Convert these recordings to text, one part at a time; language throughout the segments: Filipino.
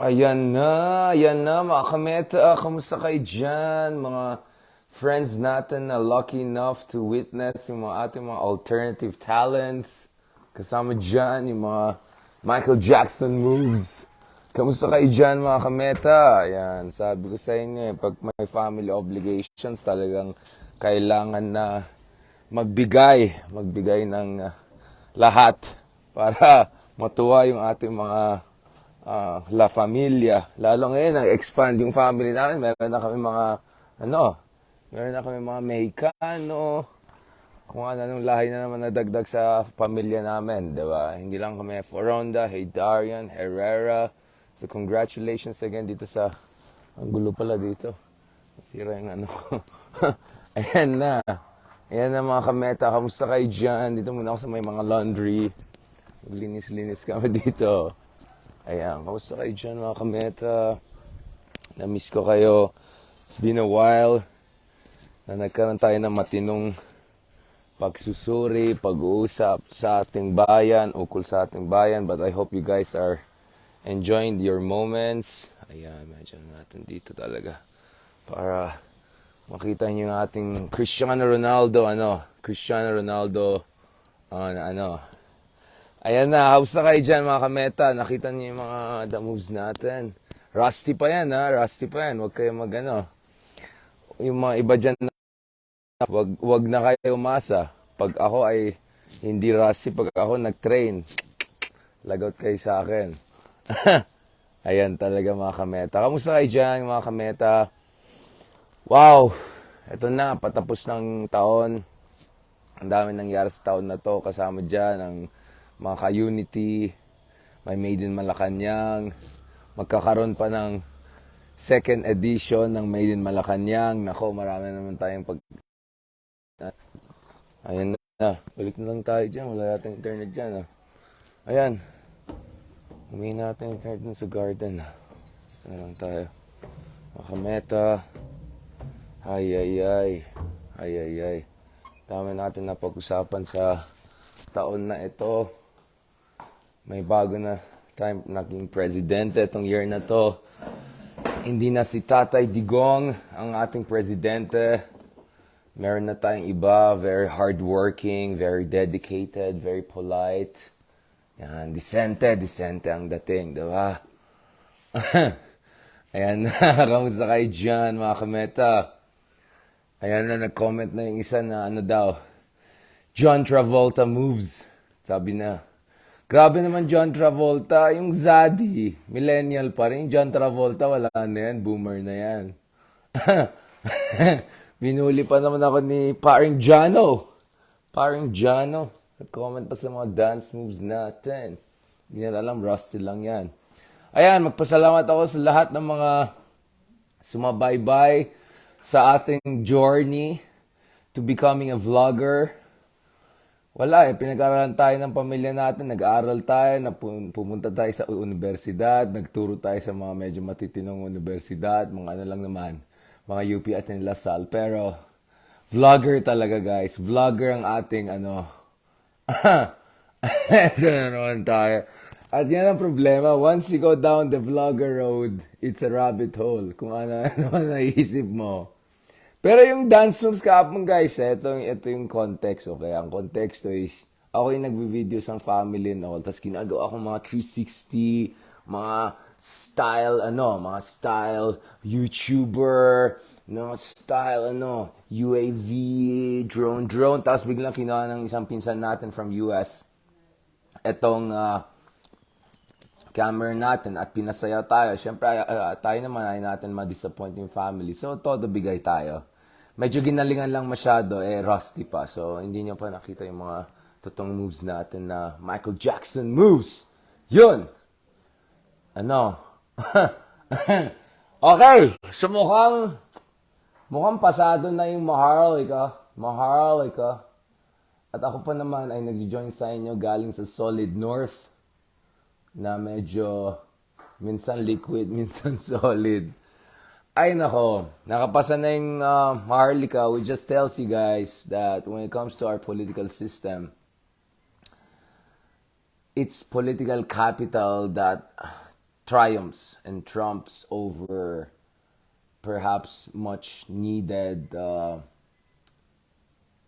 Ayan na, mga kameta. Kamusta kayo dyan? Mga friends natin na lucky enough to witness yung mga ating mga alternative talents. Kasama dyan yung mga Michael Jackson moves. Kamusta kayo dyan, mga kameta? Ayan, sabi ko sa inyo, pag may family obligations, talagang kailangan na magbigay ng lahat para matuwa yung ating mga La Familia. Lalo ngayon, nag-expand yung family namin. Ano, meron na kami mga Mexicano, kung anong lahi na naman nadagdag sa pamilya namin, di ba? Hindi lang kami Foronda, hey Darian, Herrera. So congratulations again dito sa, ang gulo pala dito. Sira yung ano ko. Ayan na. Ayan na mga kameta, kamusta kayo dyan? Dito muna ako sa may mga laundry. Maglinis-linis kami dito. Ayan, kamusta kayo dyan mga kameta? Na-miss ko kayo. It's been a while na nagkaroon tayo ng matinong pagsusuri, pag-uusap sa ating bayan, ukol sa ating bayan. But I hope you guys are enjoying your moments. Ayan, medyo natin dito talaga. Para makita niyo yung ating Cristiano Ronaldo, Ayan na, how's na kayo dyan mga kameta? Nakita niyo yung mga the moves natin. Rusty pa yan ha, rusty pa yan. Huwag kayo yung mga iba dyan wag na kayo umasa. Pag ako ay hindi rusty, pag ako nag-train, lagot kayo sa akin. Ayan talaga mga kameta. Kamusta kayo dyan mga kameta? Wow! Ito na, patapos ng taon. Ang dami nangyari sa taon na to. Kasama dyan ang mga ka-unity, may Made in Malacanang, magkakaroon pa ng second edition ng Made in Malacanang. Nako, marami naman tayong Ayan na, balik na lang tayo dyan. Wala natin internet dyan. Ayan, humihin natin internet dun sa garden. Saan lang tayo. Makameta. Ay. Dami natin na pag-usapan sa taon na ito. May bago na time naging presidente itong year na to. Hindi na si Tatay Digong ang ating presidente. Meron na tayong iba, very hardworking, very dedicated, very polite. Yan, disente ang dating, di ba? Ayan na, kamusta kayo dyan mga kameta? Ayan na, nag-comment na yung isa na ano daw, John Travolta moves. Sabi na, grabe naman John Travolta, yung Zaddy, millennial pa rin. John Travolta, wala na yan, boomer na yan. Binuli pa naman ako ni Paring Jano. Nag-comment pa sa mga dance moves natin. Hindi na alam, rusty lang yan. Ayan, magpasalamat ako sa lahat ng mga sumabaybay sa ating journey to becoming a vlogger. Wala pinag-aralan tayo ng pamilya natin, nag-aaral tayo, pumunta tayo sa universidad, nagturo tayo sa mga medyo matitinong universidad, mga ano lang naman, mga UP at Lasal. Pero, vlogger talaga guys, vlogger ang ating ito na naman tayo. At yan ang problema, once you go down the vlogger road, it's a rabbit hole, kung ano naisip mo. Pero yung dance moves kahapon guys, ito yung context, okay? Ang context is, ako yung nagvi-video sa family and all, tapos ginagawa ko mga 360, mga style YouTuber, UAV, drone, tapos biglang kinuha ng isang pinsan natin from US, etong camera natin at pinasaya tayo. Siyempre, tayo naman ay natin ma-disappoint yung family. So, todo bigay tayo. Medyo ginalingan lang masyado, rusty pa. So, hindi nyo pa nakita yung mga totoong moves natin na Michael Jackson moves. Yun! Okay! So, mukhang pasado na yung Maharlika. At ako pa naman ay nag-join sa inyo galing sa Solid North na medyo minsan liquid, minsan solid. Ay nako, nakapasa na yung Maharlika, which just tells you guys that when it comes to our political system, it's political capital that triumphs and trumps over perhaps much needed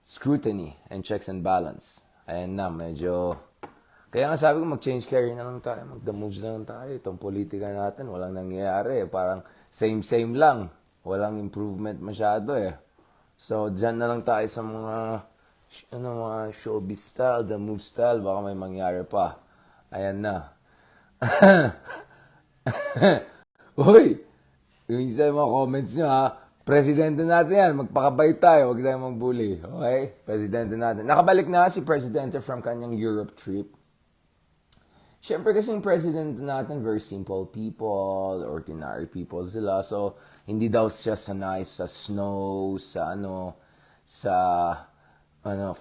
scrutiny and checks and balance. Ayan na, medyo... Kaya nga sabi ko, mag-change career na lang tayo, mag-the moves na lang tayo. Itong politika natin, walang nangyayari. Parang same-same lang. Walang improvement masyado eh. So, dyan na lang tayo sa mga showbiz style, the move style, baka may mangyari pa. Ayan na. Uy! Yung isa yung mga comments nyo ha, presidente natin yan, magpakabait tayo, huwag tayong magbully. Okay? Presidente natin. Nakabalik na si presidente from kanyang Europe trip. Siyempre kasi yung president natin, very simple people, ordinary people sila. So, hindi daw siya sanay sa snow, sa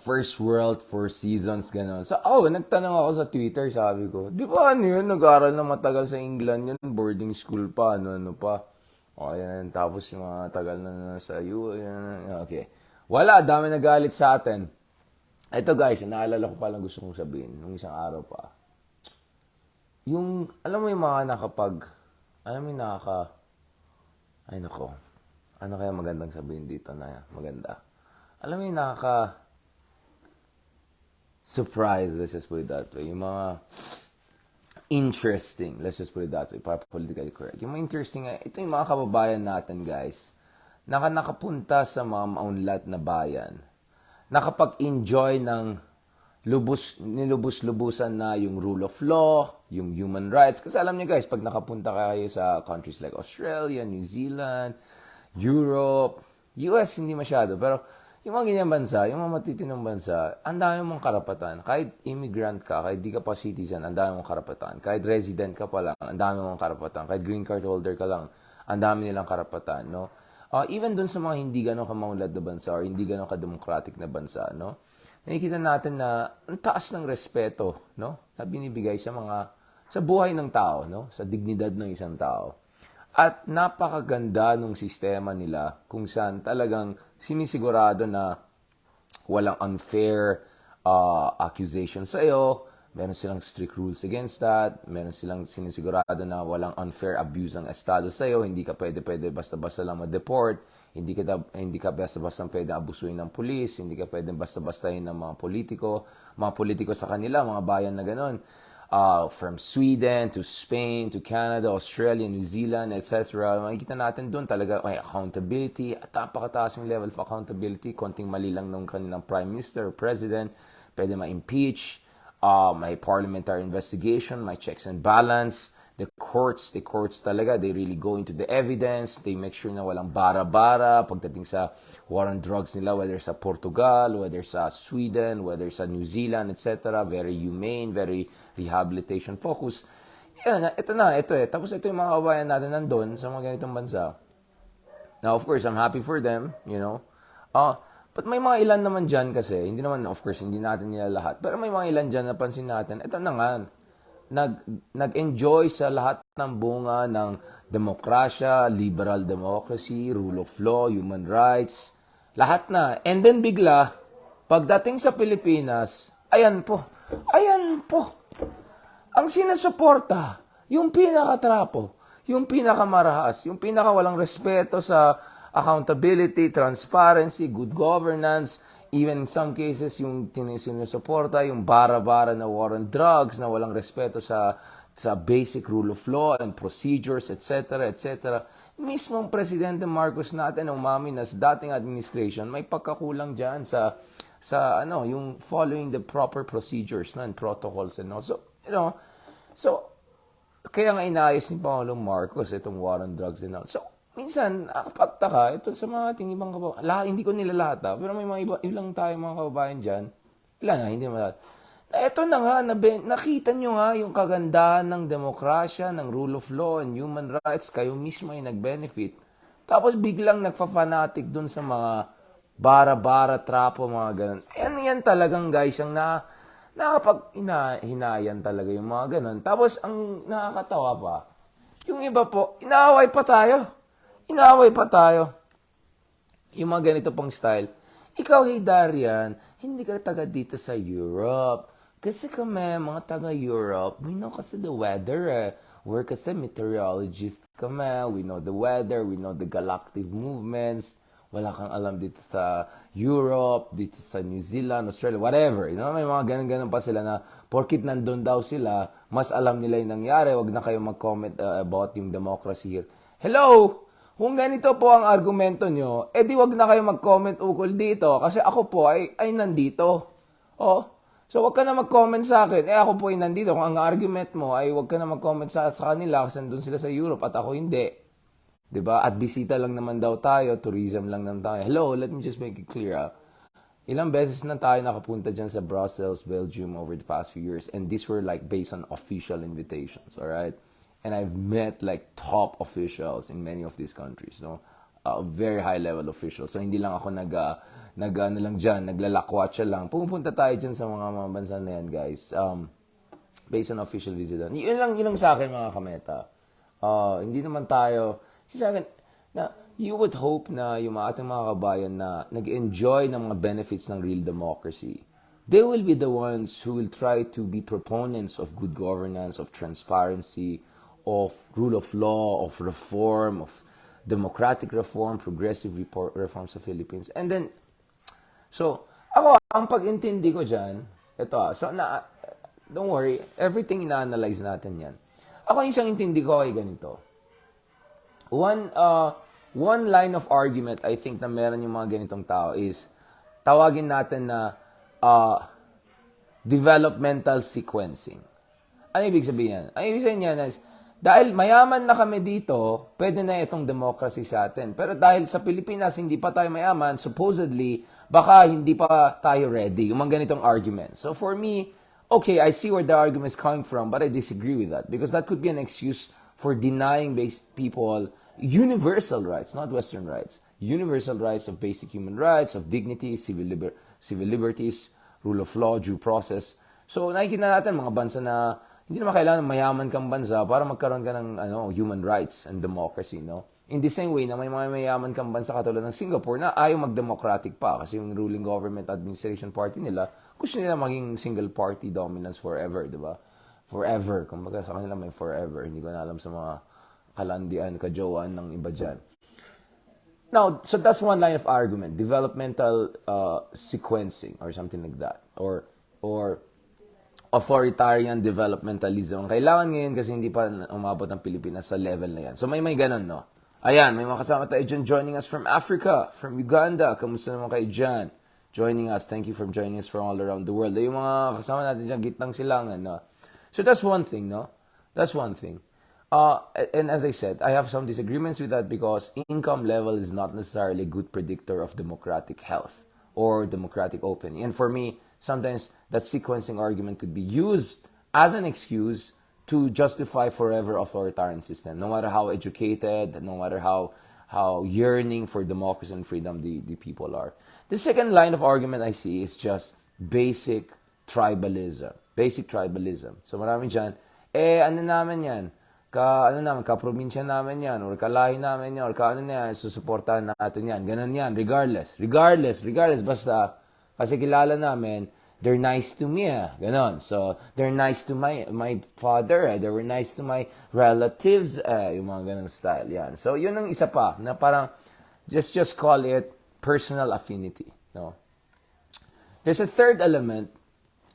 first world, four seasons, gano'n. So, nagtanong ako sa Twitter, sabi ko, di ba yun, nag-aral na matagal sa England yun, boarding school pa, ano pa. O, yan, tapos yung mga tagal na sa okay. Wala, dami nagalit sa atin. Ito guys, naalala ko palang gusto kong sabihin, nung isang araw pa. Yung, alam mo yung mga ay nako, ano kaya magandang sabihin dito na maganda? Alam mo yung surprise, let's just put it that way. Yung mga interesting, let's just put it that way, para politically correct. Yung mga interesting, ito yung mga kababayan natin guys, nakapunta sa mga maunlad na bayan, nakapag-enjoy ng nilubos-lubusan na yung rule of law, yung human rights. Kasi alam niyo guys, pag nakapunta kayo sa countries like Australia, New Zealand, Europe, US, hindi masyado. Pero yung mga ganyan bansa, yung mga matitinong bansa, ang dami mong karapatan. Kahit immigrant ka, kahit di ka pa citizen, ang dami mong karapatan. Kahit resident ka pa lang, ang dami mong karapatan. Kahit green card holder ka lang, ang dami nilang karapatan. No? Even dun sa mga hindi gano'ng kamaunlad na bansa or hindi gano'ng kademocratic na bansa, no? Nakikita natin na ang taas ng respeto, no? Na binibigay sa buhay ng tao, no? Sa dignidad ng isang tao. At napakaganda ng sistema nila kung saan talagang sinisigurado na walang unfair accusation sa iyo, meron silang strict rules against that, meron silang sinisigurado na walang unfair abuse ng estado sa iyo, hindi ka pwede basta-basta lang ma-deport, hindi ka basta-basta pwede abusuin ng pulis, hindi ka pwede basta-bastahin ng mga politiko sa kanila, mga bayan na gano'n. From Sweden to Spain to Canada, Australia, New Zealand, etc. Makikita natin doon talaga may accountability at napakataas yung level of accountability. Konting mali lang ng kanilang prime minister or president, pwede ma-impeach, may parliamentary investigation, may checks and balance. The courts talaga, they really go into the evidence. They make sure na walang bara-bara pagdating sa war on drugs nila, whether sa Portugal, whether sa Sweden, whether sa New Zealand, etc. Very humane, very rehabilitation focused. Ito eh. Tapos ito yung mga kabayan natin nandun sa mga ganitong bansa. Now, of course, I'm happy for them, you know. But may mga ilan naman dyan kasi, hindi natin nila lahat. Pero may mga ilan dyan napansin natin, ito na nga, nag-enjoy sa lahat ng bunga ng demokrasya, liberal democracy, rule of law, human rights, lahat na. And then bigla, pagdating sa Pilipinas, ayan po, ang sinasuporta, yung pinaka-trapo, yung pinaka-marahas, yung pinaka-walang respeto sa accountability, transparency, good governance, even in some cases, yung sinusuporta, yung bara-bara na war on drugs, na walang respeto sa basic rule of law and procedures, etc., etc. Mismong Presidente Marcos natin, ang mami na sa dating administration, may pagkakulang dyan sa yung following the proper procedures and protocols and all. So, kaya nga inayos ni Pangulong Marcos itong war on drugs and all. So, minsan, nakapagtaka, ito sa mga ating ibang kababayan, hindi ko nila lahat pero may mga ilang tayo mga kababayan dyan, hindi naman lahat. Ito na nga, nakita nyo nga yung kagandahan ng demokrasya, ng rule of law and human rights, kayo mismo ay nag-benefit. Tapos biglang nagfa-fanatic dun sa mga bara-bara, trapo, mga ganun. Yan talagang guys, ang nakapag-hinayan talaga yung mga ganun. Tapos ang nakakatawa pa, yung iba po, inaaway pa tayo. Yung mga ganito pong style. Ikaw, hey Darian, hindi ka taga dito sa Europe. Kasi kami, mga taga Europe, we know kasi the weather we're kasi meteorologist kami, we know the weather, we know the galactic movements, wala kang alam dito sa Europe, dito sa New Zealand, Australia, whatever. May mga ganun-ganun pa sila na porkit nandun daw sila, mas alam nila yung nangyari, wag na kayo mag-comment about yung democracy here. Hello! Kung ganito po ang argumento nyo, di wag na kayo mag-comment ukol dito kasi ako po ay nandito. So wag ka na mag-comment sa akin. Ako po ay nandito. Kung ang argument mo ay wag ka na mag-comment sa kanila kasi nandun sila sa Europe at ako hindi. Diba? At bisita lang naman daw tayo, tourism lang naman tayo. Hello, let me just make it clear. Ilang beses na tayo nakapunta dyan sa Brussels, Belgium over the past few years and these were like based on official invitations, alright? And I've met like top officials in many of these countries, very high level officials. So hindi lang ako naglalakwatsa lang. Pupunta tayo dyan sa mga bansa na yan, guys. Based on official visit. Yun lang sa akin, mga kameta. Hindi naman tayo, sa akin, na you would hope na yung ating mga kabayan na nag-enjoy ng mga benefits ng real democracy, they will be the ones who will try to be proponents of good governance, of transparency, of rule of law, of reform, of democratic reform, progressive reform sa Philippines. And then, so, ako, ang pag-intindi ko dyan, don't worry, everything ina-analyze natin yan. Ako, isang intindi ko ay ganito. One line of argument, I think, na meron yung mga ganitong tao is, tawagin natin na developmental sequencing. Ano ibig sabihin yan? Ang ibig sabihin yan is, dahil mayaman na kami dito, pwede na itong democracy sa atin. Pero dahil sa Pilipinas, hindi pa tayo mayaman, supposedly, baka hindi pa tayo ready. Yung mga ganitong argument. So for me, okay, I see where the argument is coming from, but I disagree with that. Because that could be an excuse for denying people universal rights, not Western rights. Universal rights of basic human rights, of dignity, civil liberties, rule of law, due process. So nakikita natin mga bansa na hindi naman kailangan mayaman kang bansa para magkaroon ka ng human rights and democracy, no? In the same way na may mga mayaman kang bansa katulad ng Singapore na ayaw mag-democratic pa kasi yung ruling government administration party nila, gusto nila maging single party dominance forever, di ba? Forever. Kumbaga sa kanila may forever. Hindi ko na alam sa mga kalandian, kajawaan ng iba dyan. Now, so that's one line of argument. Developmental sequencing or something like that. Or authoritarian developmentalism. Ang kailangan ngayon kasi hindi pa umabot ng Pilipinas sa level na yan. So may ganun, no? Ayan, may mga kasama tayo dyan joining us from Africa, from Uganda. Kamusta naman kayo dyan? Joining us. Thank you for joining us from all around the world. Yung mga kasama natin dyan, gitnang silangan, no? So that's one thing, no? That's one thing. And as I said, I have some disagreements with that because income level is not necessarily a good predictor of democratic health or democratic opening. And for me, sometimes that sequencing argument could be used as an excuse to justify forever authoritarian system, no matter how educated, no matter how yearning for democracy and freedom the people are. The second line of argument I see is just basic tribalism. Basic tribalism. So marami dyan, ano namin yan? Kaprobinsya namin yan, or kalahi namin yan, or kaano na yan, susuportahan natin yan. Ganun yan, regardless, basta, kasi kilala namin, they're nice to me, ganon. So, they're nice to my father, they were nice to my relatives, yung mga ganun style, yan. So, yun ang isa pa, na parang, just call it personal affinity, no? There's a third element,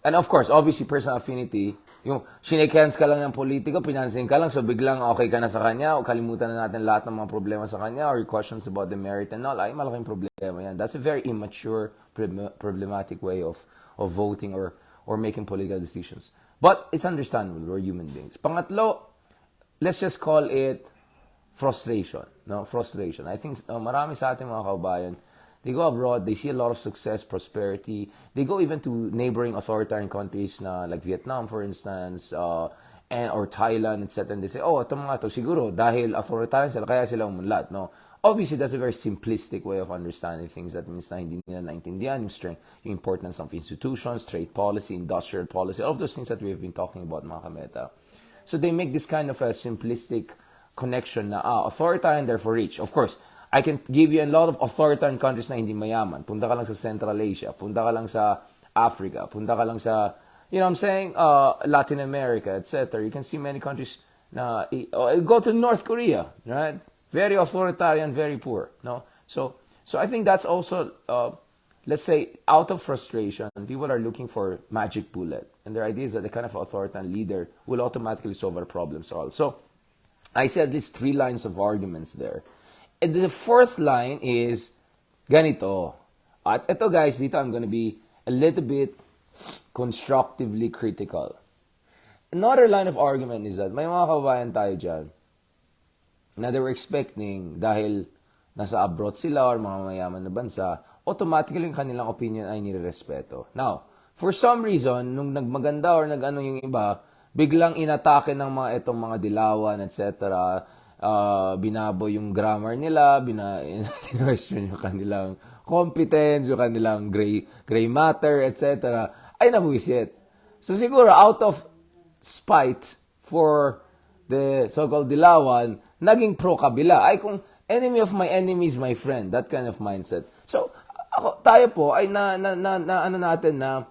and of course, obviously, personal affinity, yung shake hands ka lang ng politiko, pinansin ka lang, so biglang okay ka na sa kanya, o kalimutan na natin lahat ng mga problema sa kanya, or questions about the merit and all, ay malaking problema yan. That's a very immature, problematic way of voting or making political decisions. But it's understandable, we're human beings. Pangatlo, let's just call it frustration. No, frustration. I think marami sa ating mga kababayan, they go abroad, they see a lot of success, prosperity. They go even to neighboring authoritarian countries na like Vietnam, for instance, or Thailand, etc. And they say, ito mga to, siguro, dahil authoritarian sila, kaya sila umunlad, no? Obviously, that's a very simplistic way of understanding things. That means na hindi nila naintindihan yung strength, yung importance of institutions, trade policy, industrial policy, all of those things that we've been talking about, mga kameta. So they make this kind of a simplistic connection na, authoritarian, therefore rich. Of course, I can give you a lot of authoritarian countries na hindi mayaman. Punta ka lang sa Central Asia, punta ka lang sa Africa, punta ka lang sa, you know what I'm saying, Latin America, etc. You can see many countries Go to North Korea, right? Very authoritarian, very poor. No, so I think that's also let's say out of frustration, people are looking for magic bullet, and their idea is that the kind of authoritarian leader will automatically solve our problems all. So I said these 3 lines of arguments there. And the 4th line is ganito. At ito guys, dito I'm gonna be a little bit constructively critical. Another line of argument is that may mga kababayan tayo dyan na they were expecting dahil nasa abroad sila or mga mayaman na bansa, automatically yung kanilang opinion ay nirerespeto. Now, for some reason, nung nagmaganda or nag-ano yung iba, biglang inatake ng mga itong mga dilawan, etc. Binabo yung grammar nila, question yung kanilang competence, yung kanilang gray matter, etc. Ay nabuwisit. So siguro, out of spite for the so-called dilawan, naging pro-kabila. Ay kung enemy of my enemy is my friend, that kind of mindset. So, tayo po ay na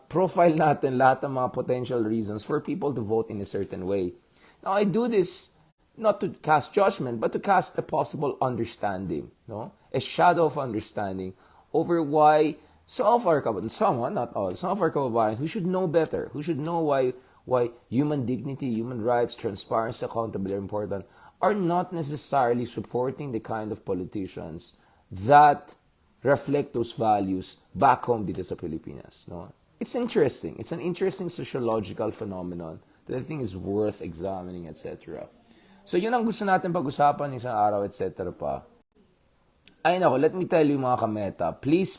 profile natin lahat ng mga potential reasons for people to vote in a certain way. Now, I do this not to cast judgment, but to cast a possible understanding, no? A shadow of understanding over why some of our kababayan, some, not all, some of our kababayan who should know better, who should know why human dignity, human rights, transparency, accountability are important, are not necessarily supporting the kind of politicians that reflect those values back home dito sa Pilipinas. No? It's interesting. It's an interesting sociological phenomenon that I think is worth examining, etc. So yun ang gusto natin pag-usapan isang araw, etc. pa. Ay nako, let me tell you mga kameta, please,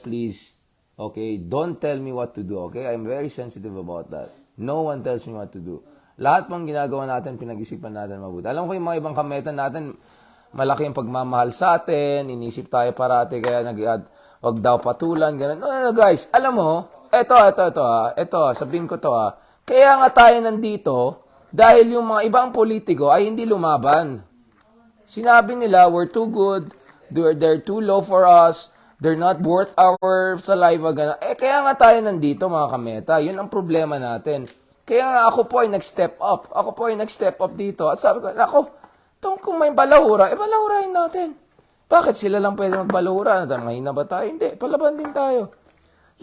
okay, don't tell me what to do, okay? I'm very sensitive about that. No one tells me what to do. Lahat pang ginagawa natin, pinag-isipan natin mabuti. Alam ko yung mga ibang kameta natin, malaki yung pagmamahal sa atin, inisip tayo parati, kaya wag daw patulan, gano'n. No, guys, alam mo, eto, sabihin ko to kaya nga tayo nandito, dahil yung mga ibang politiko ay hindi lumaban. Sinabi nila, we're too good, they're too low for us, they're not worth our saliva, gano'n. Kaya nga tayo nandito, mga kameta. Yun ang problema natin. Kaya nga ako po ay nag-step up. Ako po ay nag-step up dito. At sabi ko, kung may balahura, balahurahin natin. Bakit sila lang pwede magbalahura? Mahina ba tayo? Hindi. Palaban din tayo.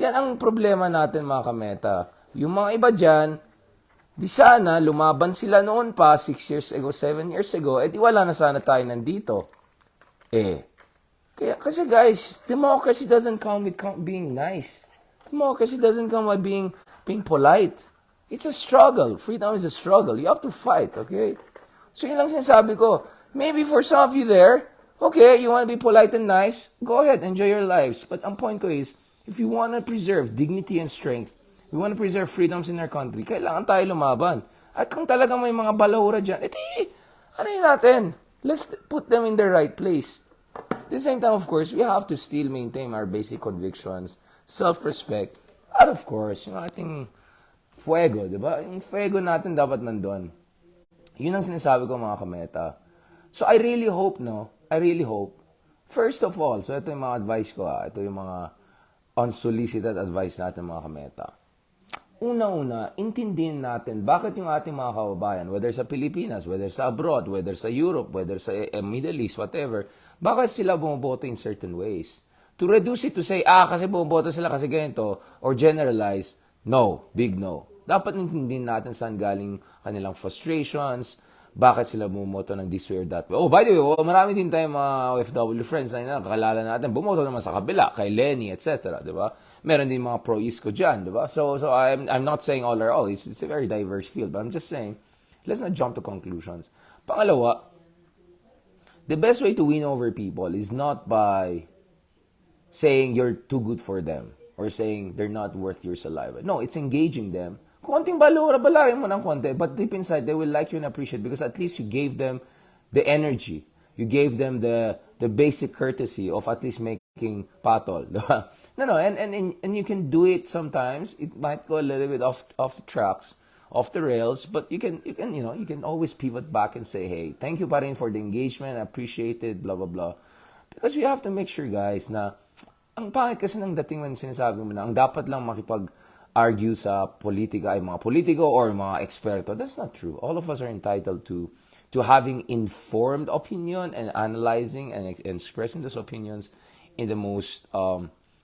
Yan ang problema natin, mga kameta. Yung mga iba dyan, di sana lumaban sila noon pa, 6 years ago, 7 years ago, di wala na sana tayo nandito. Kasi guys, democracy doesn't come with being nice. Democracy doesn't come by being polite. It's a struggle. Freedom is a struggle. You have to fight, okay? So yun lang sinasabi ko. Maybe for some of you there, okay, you want to be polite and nice, go ahead, enjoy your lives. But ang point ko is, if you want to preserve dignity and strength, we want to preserve freedoms in our country, kailangan tayo lumaban. At kung talagang may mga balahura dyan, ano yun natin? Let's put them in the right place. At the same time, of course, we have to still maintain our basic convictions, self-respect, at of course, yung ating fuego, di ba? Yung fuego natin dapat nandun. Yun ang sinasabi ko, mga kameta. So, I really hope, first of all, so ito yung mga advice ko, ito yung mga unsolicited advice natin, mga kameta. Una-una, intindihin natin bakit yung ating mga kababayan, whether sa Pilipinas, whether sa abroad, whether sa Europe, whether sa Middle East, whatever, bakit sila bumoboto in certain ways. To reduce it to say, kasi bumoboto sila kasi ganito, or generalize, no, big no. Dapat intindihin natin saan galing kanilang frustrations, bakit sila bumoto ng this way or that way. Oh, by the way, marami din tayong mga OFW friends na kakalala natin, bumoto naman sa kabila, kay Lenny, etc. Diba? Meron din mga pro-ISCO dyan, diba? So I'm not saying all are all. It's a very diverse field, but I'm just saying, let's not jump to conclusions. Pangalawa, the best way to win over people is not by saying you're too good for them or saying they're not worth your saliva. No, it's engaging them. Konting balahin mo ng konti, but deep inside, they will like you and appreciate because at least you gave them the energy. You gave them the basic courtesy of at least making patol. No, and you can do it sometimes. It might go a little bit off the tracks, off the rails, but you can always pivot back and say, hey, thank you pa rin for the engagement, I appreciate it, blah, blah, blah. Because we have to make sure, guys, na ang pangit kasi ng dating man sinasabi mo na ang dapat lang makipag-argue sa politika ay mga politiko or mga eksperto. That's not true. All of us are entitled to to having informed opinion and analyzing and expressing those opinions in the most,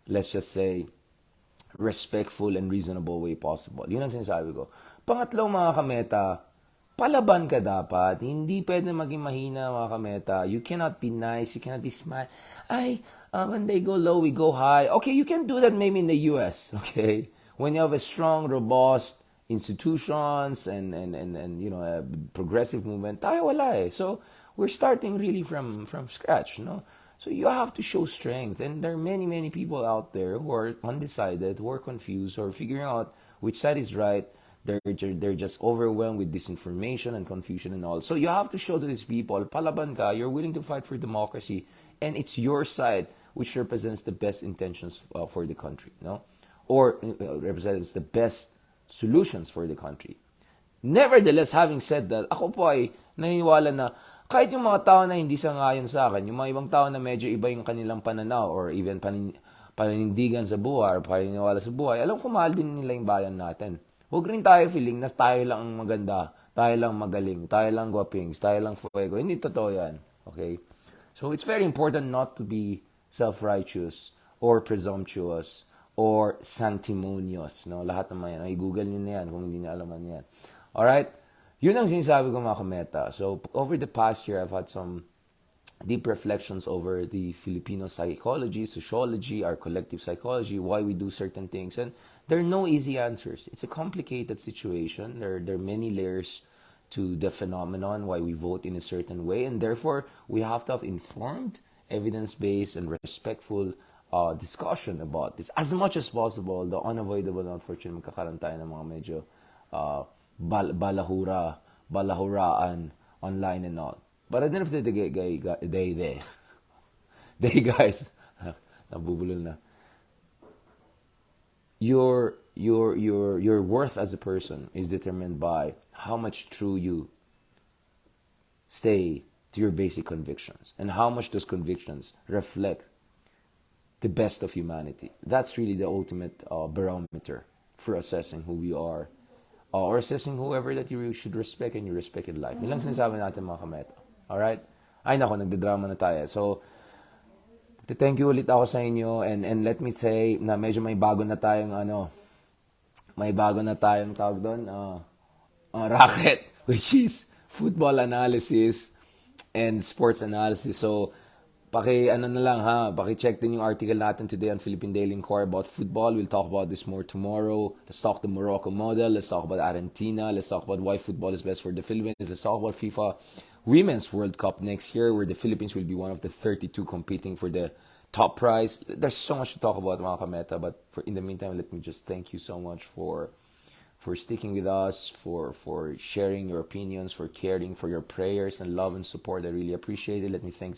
let's just say, respectful and reasonable way possible. Yun ang sinasabi ko. Pangatlo, mga kameta, palaban ka dapat. Hindi pwede maging mahina, mga kameta. You cannot be nice. You cannot be smart. When they go low, we go high. Okay, you can do that maybe in the US. Okay? When you have a strong, robust institutions and you know, a progressive movement, tayo wala eh. So, we're starting really from scratch, you know? So you have to show strength. And there are many, many people out there who are undecided, who are confused, or figuring out which side is right. They're just overwhelmed with disinformation and confusion and all. So you have to show to these people, palaban ka, you're willing to fight for democracy, and it's your side which represents the best intentions for the country, no? Or represents the best solutions for the country. Nevertheless, having said that, ako po ay naniniwala na kahit yung mga tao na hindi sangayon sa akin, yung mga ibang tao na medyo iba yung kanilang pananaw or even paninindigan sa buhay or paniniwala sa buhay, alam ko mahal din nila yung bayan natin. Huwag rin tayo feeling na tayo lang ang maganda, tayo lang magaling, tayo lang guwapings, tayo lang fuego. Hindi totoo yan. Okay? So it's very important not to be self-righteous or presumptuous or sanctimonious. No? Lahat naman yan. Ay, Google nyo na yan kung hindi nyo alaman yan. Alright? Yun ang sinasabi ko, mga kameta. So, over the past year, I've had some deep reflections over the Filipino psychology, sociology, our collective psychology, why we do certain things. And there are no easy answers. It's a complicated situation. There are many layers to the phenomenon, why we vote in a certain way. And therefore, we have to have informed, evidence-based, and respectful discussion about this. As much as possible, the unavoidable, unfortunately, magkakaroon tayo ng mga medyo balahuraan online and all. But at the end of the day, guys, nabubulol na. Your worth as a person is determined by how much true you stay to your basic convictions and how much those convictions reflect the best of humanity. That's really the ultimate barometer for assessing who we are. Or assessing whoever that you should respect and you respect in life. Yun lang sinasabi natin, mga kameta. Alright? Ay nako, nagdadrama na tayo. So, thank you ulit ako sa inyo and let me say na medyo may bago na tayong tawag doon, racket, which is football analysis and sports analysis. So, paki-check din yung article natin today on Philippine Daily Inquirer about football. We'll talk about this more tomorrow. Let's talk the Morocco model. Let's talk about Argentina. Let's talk about why football is best for the Philippines. Let's talk about FIFA Women's World Cup next year, where the Philippines will be one of the 32 competing for the top prize. There's so much to talk about, mga kameta, but in the meantime, let me just thank you so much for sticking with us, for sharing your opinions, for caring, for your prayers and love and support. I really appreciate it. Let me say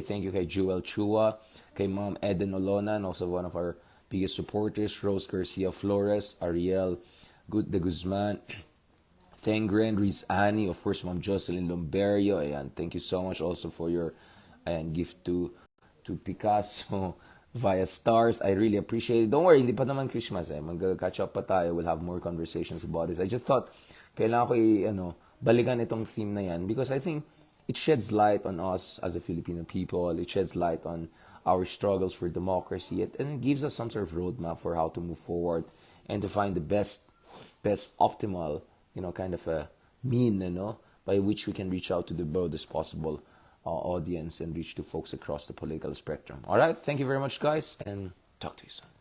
thank you kay Jewel Chua, kay Mom Eden Olona, and also one of our biggest supporters, Rose Garcia Flores, Ariel de Guzman, Thengren, Riz Ani, of course, Mom Jocelyn Lomberio. Ayan, thank you so much also for your gift to Picasso via stars. I really appreciate it. Don't worry, hindi pa naman Christmas eh. Mag-catch up pa tayo. We'll have more conversations about this. I just thought, kailangan ko balikan itong theme na yan because I think it sheds light on us as a Filipino people. It sheds light on our struggles for democracy. And it gives us some sort of roadmap for how to move forward and to find the best optimal, kind of a mean, by which we can reach out to the broadest possible audience and reach to folks across the political spectrum. All right, thank you very much, guys, and talk to you soon.